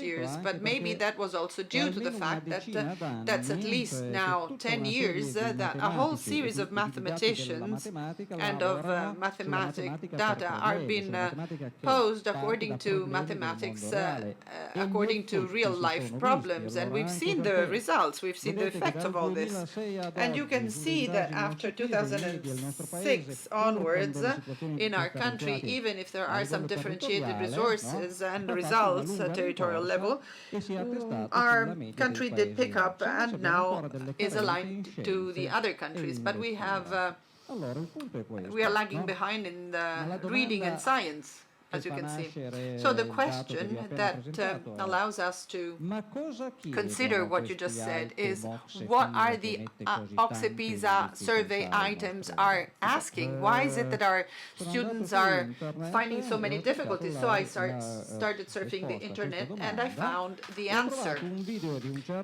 years, anche but maybe perché that was also due to the almeno una fact that decina d'anni, that's at least cioè, che now tutta 10 una years serie di that a whole matematici series e of di didatti della mathematicians matematica and of lavorano sulla mathematic matematica per data are problemi, being sulla matematica che posed parte according da to problemi del mathematics, mondo reale e according non to tutti real si life sono visti, problems. And allora we've anche seen the perché results, we've seen the vedete che effects dal of all this. 2006 ad And you can oggi, sulle see that indagini after OCP, i medici del nostro paese, 2006 pur quando onwards le situazioni in di our queste country, eventuali even if there are some differentiated resources and results at territorial level, our country did pick up and now is aligned to the other countries. But we are lagging behind in the reading and science, as you can see. So the question that allows us to consider what you just said is, what are the A.P.S survey items are asking? Why is it that our students are finding so many difficulties? So I started surfing the internet and I found the answer.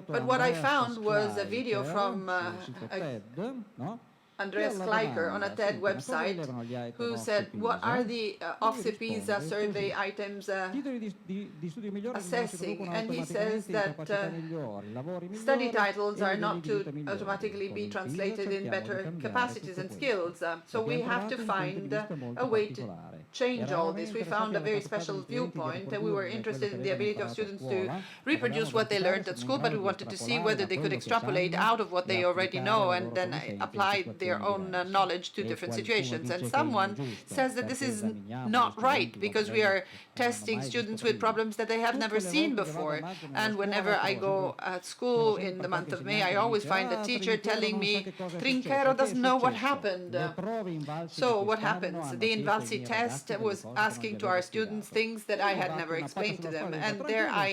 But what I found was a video from Andreas Kleiker on a TED website, who said, what are the A.P.S survey items assessing? And he says that study titles are not to automatically be translated in better capacities and skills. So we have to find a way to change all this. We found a very special viewpoint, and we were interested in the ability of students to reproduce what they learned at school, but we wanted to see whether they could extrapolate out of what they already know and then apply their own knowledge to different situations. And someone says that this is not right, because we are testing students with problems that they have never seen before. And whenever I go at school in the month of May, I always find a teacher telling me, Trinchero doesn't know what happened. So what happens? The Invalsi test was asking to our students things that I had never explained to them. And there I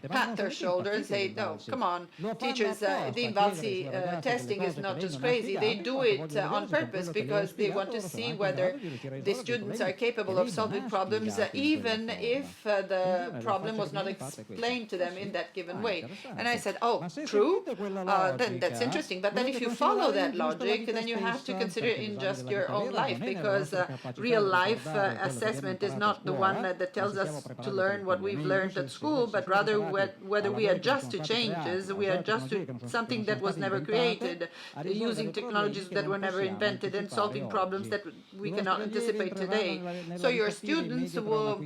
pat their shoulder and say, no, come on, teachers, the Invalsi testing is not just crazy. They do it on purpose because they want to see whether the students are capable of solving problems, even if the problem was not explained to them in that given way. And I said, oh, true? Then that's interesting. But then if you follow that logic, then you have to consider it in just your own life, because real life assessment is not the one that tells us to learn what we've learned at school, but rather whether we adjust to changes, we adjust to something that was never created, using technologies that were never invented and solving problems that we cannot anticipate today. So your students will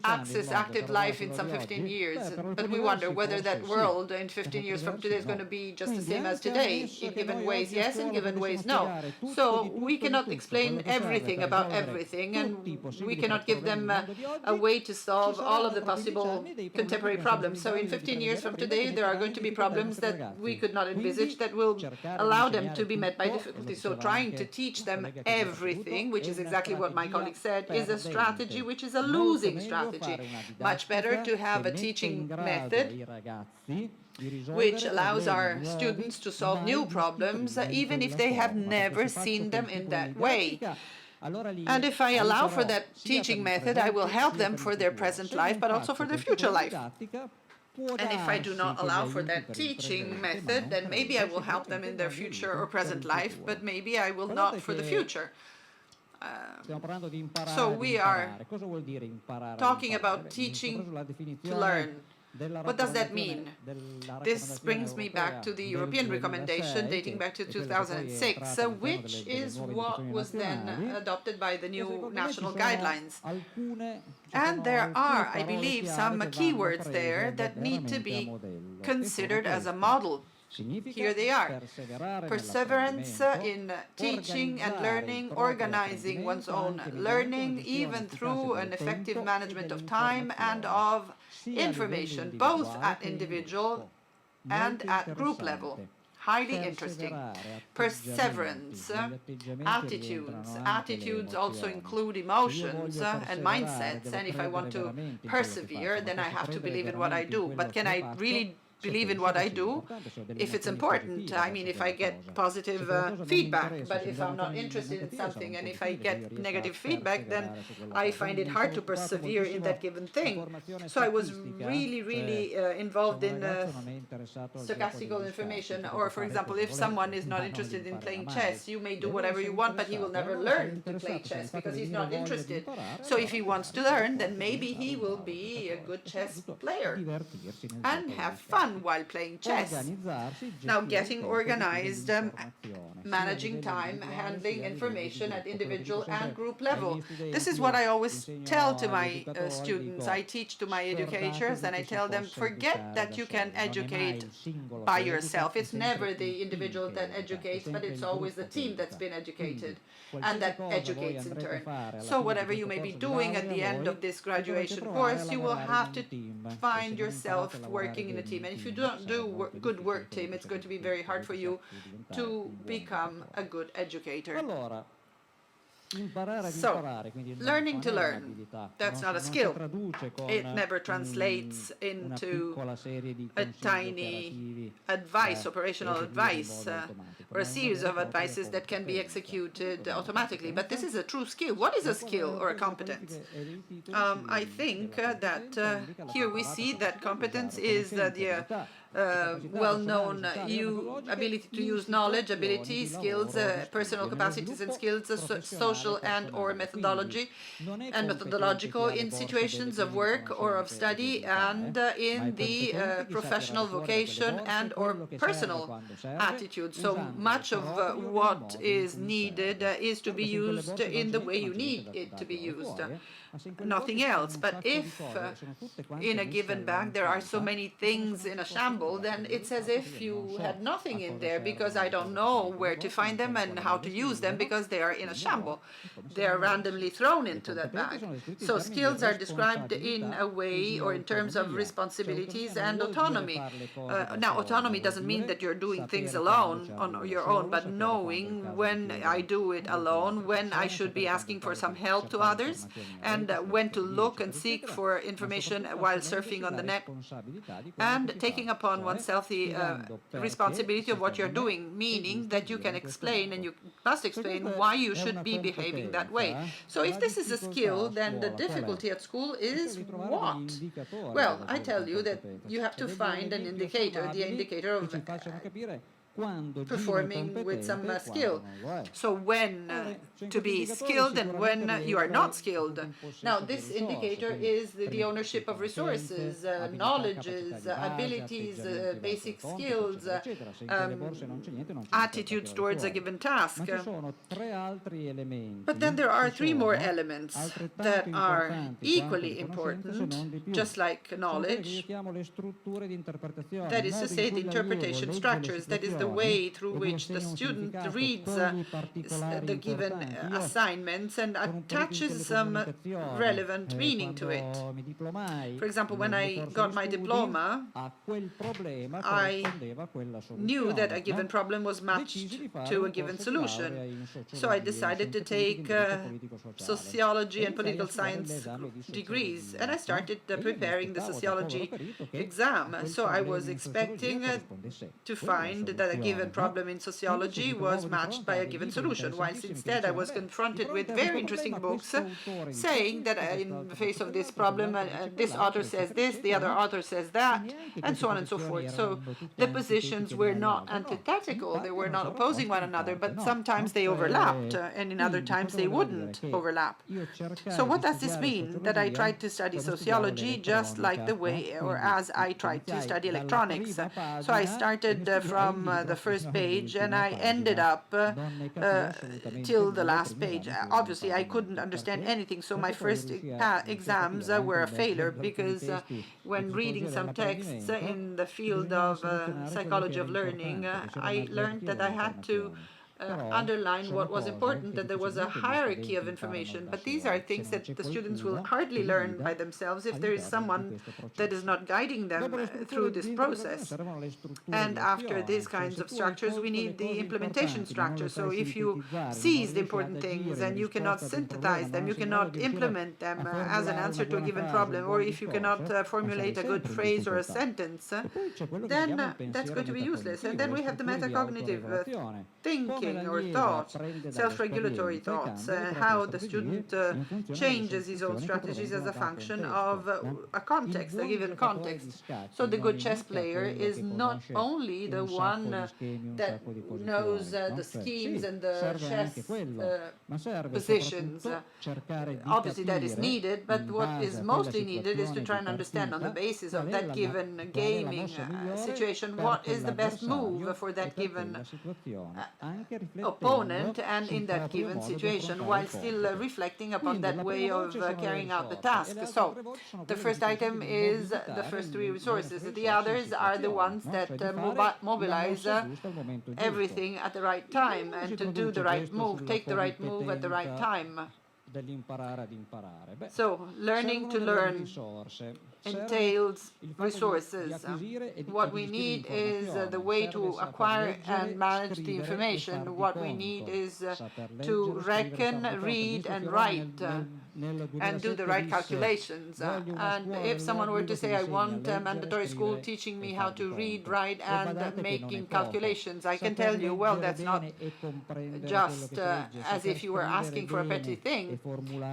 access active life in some 15 years, but we wonder whether that world in 15 years from today is going to be just the same as today. In given ways, yes, in given ways, no. So we cannot explain everything about everything, and we cannot give them a way to solve all of the possible contemporary problems. So in 15 years from today, there are going to be problems that we could not envisage that will allow them to be met by difficulties. So trying to teach them everything, which is exactly what my colleague said, is a strategy which is a losing strategy. Much better to have a teaching method which allows our students to solve new problems, even if they have never seen them in that way. And if I allow for that teaching method, I will help them for their present life, but also for their future life. And if I do not allow for that teaching method, then maybe I will help them in their future or present life, but maybe I will not for the future. So we are talking about teaching to learn. What does that mean? This brings me back to the European recommendation dating back to 2006, which is what was then adopted by the new national guidelines. And there are, I believe, some keywords there that need to be considered as a model. Here they are. Perseverance in teaching and learning, organizing one's own learning, even through an effective management of time and of information, both at individual and at group level. Highly interesting. Perseverance, attitudes. Attitudes also include emotions and mindsets. And if I want to persevere, then I have to believe in what I do. But can I really believe in what I do if it's important? I mean, if I get positive feedback, but if I'm not interested in something and if I get negative feedback, then I find it hard to persevere in that given thing. So I was really involved in stochastical information. Or, for example, if someone is not interested in playing chess, you may do whatever you want, but he will never learn to play chess because he's not interested. So if he wants to learn, then maybe he will be a good chess player and have fun. fun while playing chess. Now, getting organized, managing time, handling information at individual and group level. This is what I always tell to my students. I teach to my educators and I tell them, forget that you can educate by yourself. It's never the individual that educates, but it's always the team that's been educated and that educates in turn. So whatever you may be doing at the end of this graduation course, you will have to find yourself working in a team. And if you don't do good work team, it's going to be very hard for you to become a good educator. So, learning to learn, that's not a skill. It never translates into a tiny advice, operational advice, or a series of advices that can be executed automatically. But this is a true skill. What is a skill or a competence? I think that here we see that competence is the well-known ability to use knowledge, ability, skills, personal capacities and skills, social and or methodology and methodological in situations of work or of study and in the professional vocation and or personal attitude. So much of what is needed is to be used in the way you need it to be used. Nothing else. But if in a given bag there are so many things in a shamble, then it's as if you had nothing in there, because I don't know where to find them and how to use them because they are in a shamble. They are randomly thrown into that bag. So skills are described in a way or in terms of responsibilities and autonomy. Now, autonomy doesn't mean that you're doing things alone on your own, but knowing when I do it alone, when I should be asking for some help to others, and when to look and seek for information while surfing on the net, and taking upon oneself the responsibility of what you're doing, meaning that you can explain and you must explain why you should be behaving that way. So if this is a skill, then the difficulty at school is what? Well, I tell you that you have to find an indicator, the indicator of performing with some skill. So when to be skilled and when you are not skilled. Now, this indicator is the ownership of resources, knowledges, abilities, basic skills, attitudes towards a given task. But then there are three more elements that are equally important, just like knowledge. That is to say, the interpretation structures, that is the way through which the student reads the given assignments and attaches some relevant meaning to it. For example, when I got my diploma, I knew that a given problem was matched to a given solution. So I decided to take sociology and political science degrees, and I started preparing the sociology exam. So I was expecting to find that a given problem in sociology was matched by a given solution, whilst instead I was confronted with very interesting books saying that in the face of this problem, this author says this, the other author says that, and so on and so forth. So the positions were not antithetical, they were not opposing one another, but sometimes they overlapped, and in other times they wouldn't overlap. So what does this mean? That I tried to study sociology just like the way, or as I tried to study electronics. So I started from the first page and I ended up till the last page. Obviously, I couldn't understand anything, so my first exams were a failure, because when reading some texts in the field of psychology of learning, I learned that I had to underline what was important, that there was a hierarchy of information. But these are things that the students will hardly learn by themselves if there is someone that is not guiding them through this process. And after these kinds of structures, we need the implementation structure. So if you seize the important things and you cannot synthesize them, you cannot implement them as an answer to a given problem, or if you cannot formulate a good phrase or a sentence, then that's going to be useless. And then we have the metacognitive thinking, thinking or thought, self-regulatory thoughts, how the student changes his own strategies as a function of a context, a given context. So the good chess player is not only the one that knows the schemes and the chess positions. Obviously that is needed, but what is mostly needed is to try and understand on the basis of that given gaming situation what is the best move for that given opponent and in that given situation, while still reflecting upon that way of carrying out the task. So the first item is the first three resources. The others are the ones that mobilize everything at the right time and to do the right move, take the right move at the right time. So learning to learn entails resources. What we need is the way to acquire and manage the information. What we need is to reckon, read, and write, and do the right calculations. And if someone were to say, I want a mandatory school teaching me how to read, write, and making calculations, I can tell you, well, that's not just as if you were asking for a petty thing,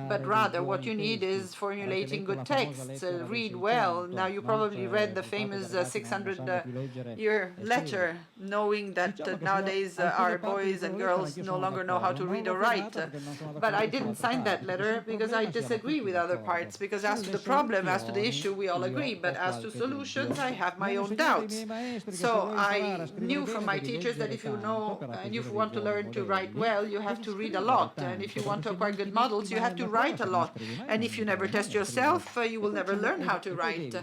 but rather what you need is formulating good texts, read well. Now you probably read the famous 600-year letter, knowing that nowadays our boys and girls no longer know how to read or write. But I didn't sign that letter because I disagree with other parts, because as to the problem, as to the issue, we all agree, but as to solutions, I have my own doubts. So I knew from my teachers that if you know and if you want to learn to write well, you have to read a lot, and if you want to acquire good models, you have to write a lot, and if you never test yourself, you will never learn how to write,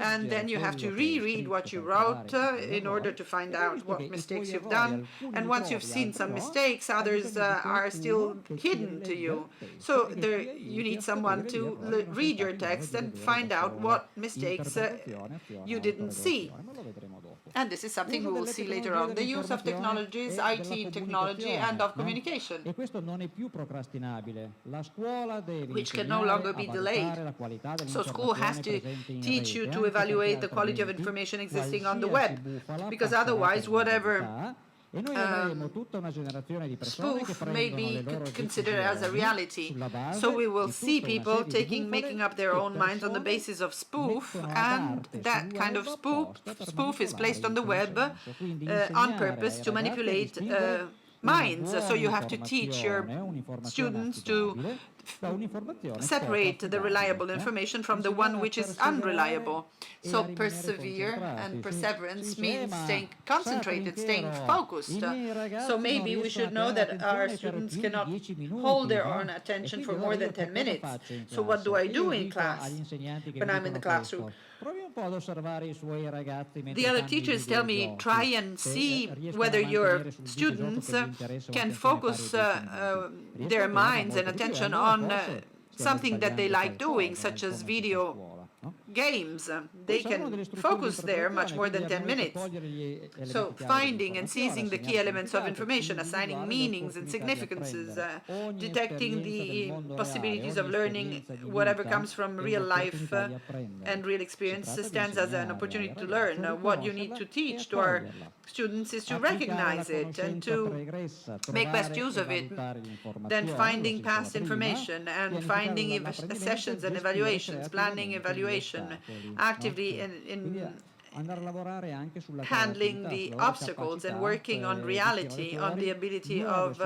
and then you have to reread what you wrote in order to find out what mistakes you've done, and once you've seen some mistakes, others are still hidden to you. So you need someone to read your text and find out what mistakes you didn't see. And this is something we will see later on. The use of technologies, IT technology, and of communication, which can no longer be delayed. So school has to teach you to evaluate the quality of information existing on the web, because otherwise whatever spoof may be considered as a reality. So we will see people making up their own minds on the basis of spoof, and that kind of spoof is placed on the web on purpose to manipulate minds. So you have to teach your students to separate the reliable information from the one which is unreliable. So persevere and perseverance means staying concentrated, staying focused. So maybe we should know that our students cannot hold their own attention for more than 10 minutes. So what do I do in class when I'm in the classroom? The other teachers tell me, try and see whether your students can focus their minds and attention on something that they like doing, such as video games. They can focus there much more than 10 minutes. So finding and seizing the key elements of information, assigning meanings and significances, detecting the possibilities of learning whatever comes from real life and real experience stands as an opportunity to learn. What you need to teach to our students is to recognize it and to make best use of it. Then finding past information and finding sessions and evaluations, planning evaluation, actively in handling the obstacles and working on reality, on the ability of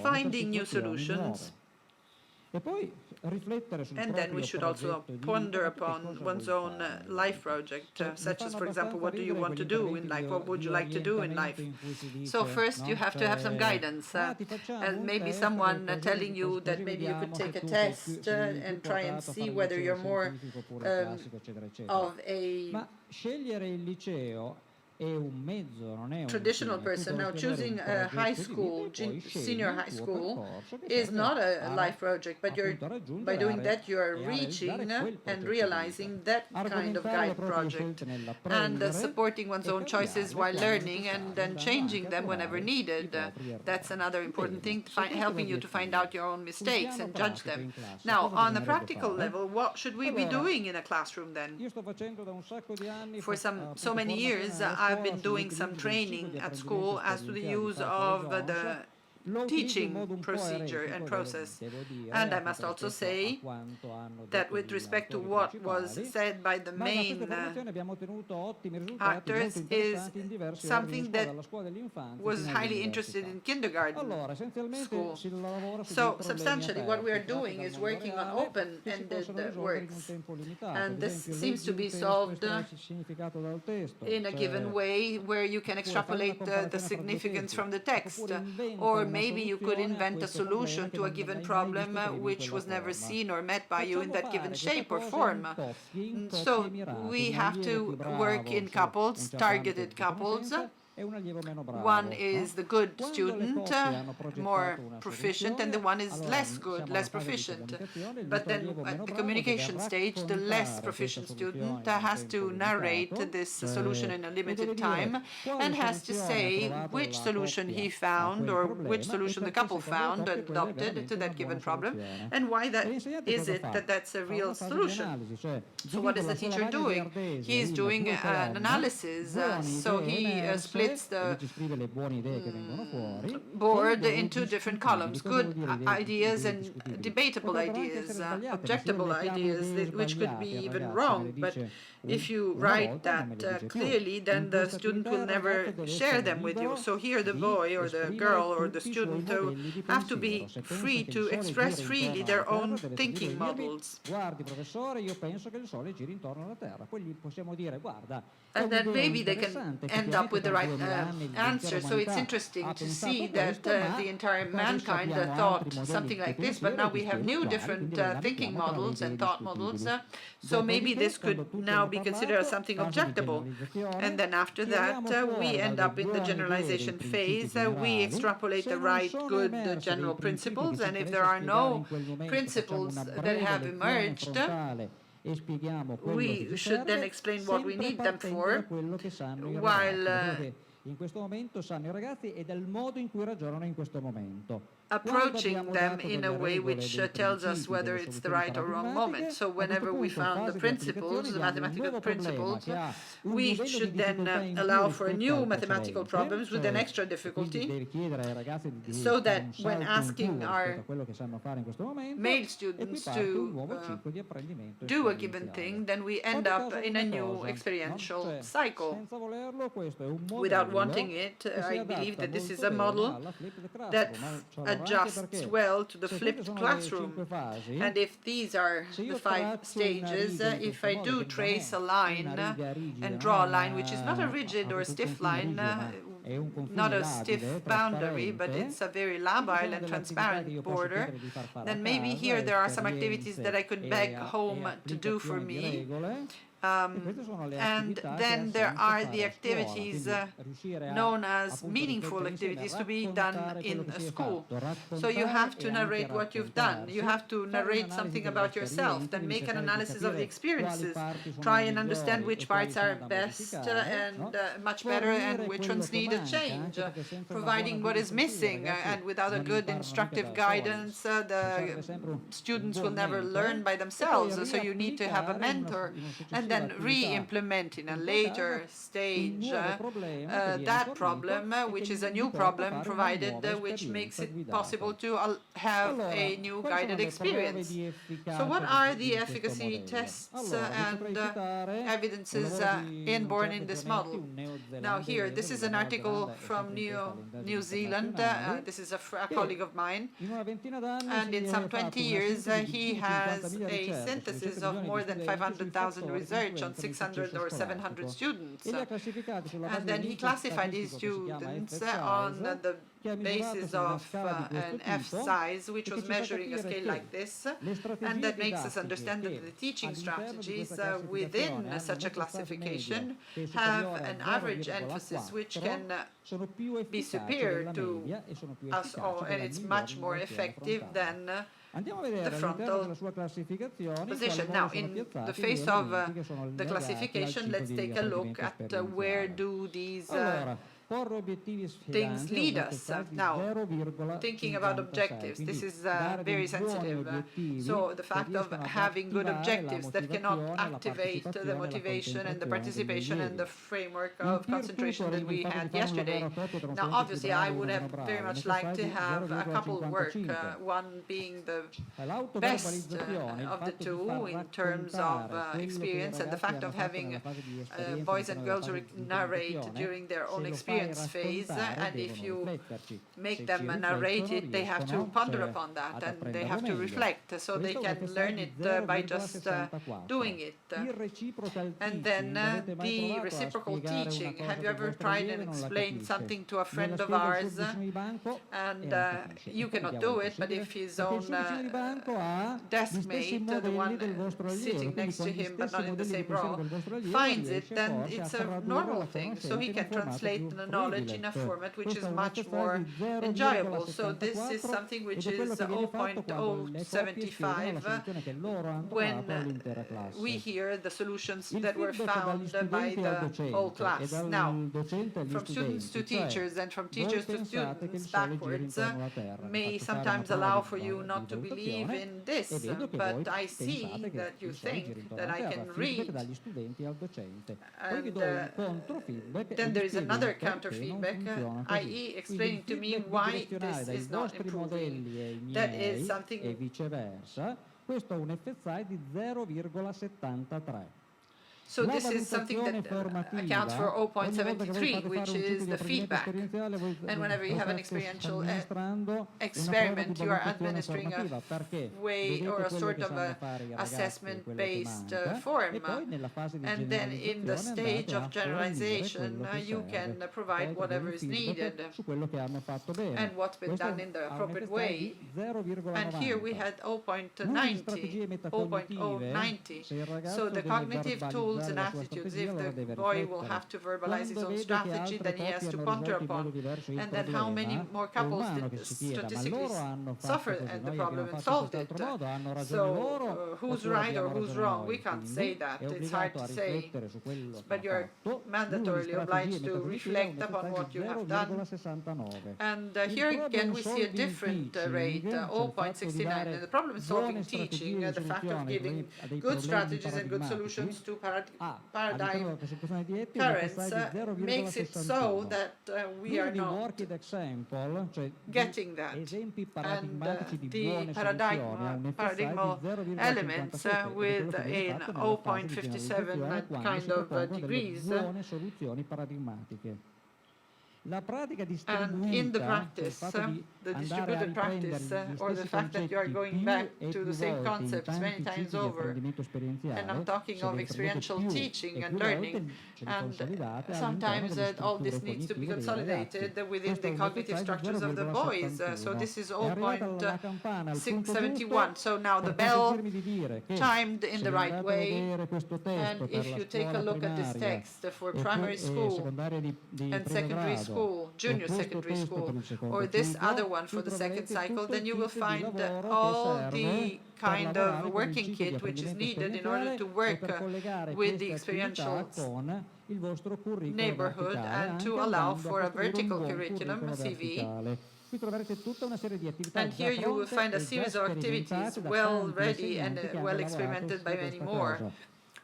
finding new solutions. And then we should also ponder upon one's own life project, such as, for example, what do you want to do in life? What would you like to do in life? So first you have to have some guidance, and maybe someone telling you that maybe you could take a test and try and see whether you're more of a traditional person. Now choosing a high school, senior high school is not a life project, but by doing that you're reaching and realizing that kind of guide project and supporting one's own choices while learning and then changing them whenever needed. That's another important thing, helping you to find out your own mistakes and judge them. Now on a practical level, what should we be doing in a classroom then? For so many years I've been doing some training at school as to the use of the teaching procedure and process. And I must also say that with respect to what was said by the main actors is something that was highly interested in kindergarten school. So substantially what we are doing is working on open-ended works, and this seems to be solved in a given way where you can extrapolate the significance from the text, or maybe you could invent a solution to a given problem which was never seen or met by you in that given shape or form. So we have to work in couples, targeted couples. One is the good student, more proficient, and the one is less good, less proficient. But then at the communication stage, the less proficient student has to narrate this solution in a limited time and has to say which solution he found or which solution the couple found and adopted to that given problem, and why that is it that that's a real solution. So what is the teacher doing? He is doing an analysis, so he splits the board into different columns, good ideas and debatable ideas, objectable ideas, which could be even wrong, but if you write that clearly, then the student will never share them with you. So here the boy or the girl or the student have to be free to express freely their own thinking models. And then maybe they can end up with the right answer. So it's interesting to see that the entire mankind thought something like this, but now we have new different thinking models and thought models. So maybe this could now be considered as something objectable. And then after that, we end up in the generalization phase. We extrapolate the right, good general principles, and if there are no principles that have emerged, we should then explain what we need them for, while approaching them in a way which tells us whether it's the right or wrong moment. So whenever we found the principles, the mathematical principles, we should then allow for new mathematical problems with an extra difficulty, so that when asking our male students to do a given thing, then we end up in a new experiential cycle. Without wanting it, I believe that this is a model that adjusts well to the flipped classroom. And if these are the 5 stages, if I do trace a line and draw a line which is not a rigid or stiff line, not a stiff boundary, but it's a very labile and transparent border, then maybe here there are some activities that I could beg home to do for me. And then there are the activities known as meaningful activities to be done in a school. So you have to narrate what you've done. You have to narrate something about yourself, then make an analysis of the experiences. Try and understand which parts are best and much better and which ones need a change, providing what is missing. And without a good instructive guidance, the students will never learn by themselves. So you need to have a mentor, and then re-implement in a later stage that problem, which is a new problem provided, which makes it possible to have a new guided experience. So what are the efficacy tests and evidences inborn in this model? Now here, this is an article from New Zealand. This is a colleague of mine, and in some 20 years he has a synthesis of more than 500,000 research on 600 or 700 students. And then he classified these students on the basis of an F size, which was measuring a scale like this, and that makes us understand that the teaching strategies within such a classification have an average emphasis which can be superior to us all, and it's much more effective than the frontal position. Now, in the face of the classification, let's take a look at where do these things lead us. Now, thinking about objectives, this is very sensitive. So the fact of having good objectives that cannot activate the motivation and the participation and the framework of concentration that we had yesterday. Now, obviously, I would have very much liked to have a couple work, one being the best of the two in terms of experience, and the fact of having boys and girls narrate during their own experience phase, and if you make them narrate it, they have to ponder upon that and they have to reflect, so they can learn it by just doing it. And then the reciprocal teaching. Have you ever tried and explained something to a friend of ours, and you cannot do it, but if his own desk mate, the one sitting next to him but not in the same row, finds it, then it's a normal thing. So he can translate the knowledge in a format which is much more enjoyable. So this is something which is 0.075 when we hear the solutions that were found by the whole class. Now, from students to teachers and from teachers to students backwards may sometimes allow for you not to believe in this, but I see that you think that I can read. And then there is another counter feedback, i.e. explaining to me why this is not improving. That is something. Questo ha un FSI di 0,73. So this is something that accounts for 0.73, which is the feedback. And whenever you have an experiential experiment, you are administering a way or a sort of assessment-based form. And then in the stage of generalization, you can provide whatever is needed and what's been done in the appropriate way. And here we had 0.90. So the cognitive tools and attitudes. If the boy will have to verbalize his own strategy, then he has to ponder upon. And then how many more couples statistically suffer at the problem and solved it? So who's right or who's wrong? We can't say that. It's hard to say. But you're mandatorily obliged to reflect upon what you have done. And here again we see a different rate, 0.69. And the problem-solving teaching, the fact of giving good strategies and good solutions to paradigm parents makes it so that we are not getting that. And the paradigmal elements with an 0.57 kind of degrees. And in the practice, the distributed practice, or the fact that you are going back to the same concepts many times over, and I'm talking of experiential teaching and learning, and sometimes all this needs to be consolidated within the cognitive structures of the boys. So this is 0.671. So now the bell chimed in the right way, and if you take a look at this text for primary school and secondary school, junior secondary school, or this other one for the second cycle, then you will find all the kind of working kit which is needed in order to work with the experiential neighborhood and to allow for a vertical curriculum, CV. And here you will find a series of activities well ready and well experimented by many more,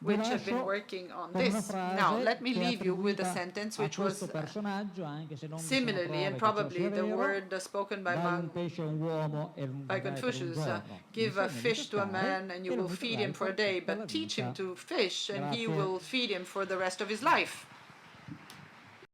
which have been working on this. Now, let me leave you with a sentence which was similarly, and probably the word spoken by Confucius, give a fish to a man and you will feed him for a day, but teach him to fish and he will feed him for the rest of his life.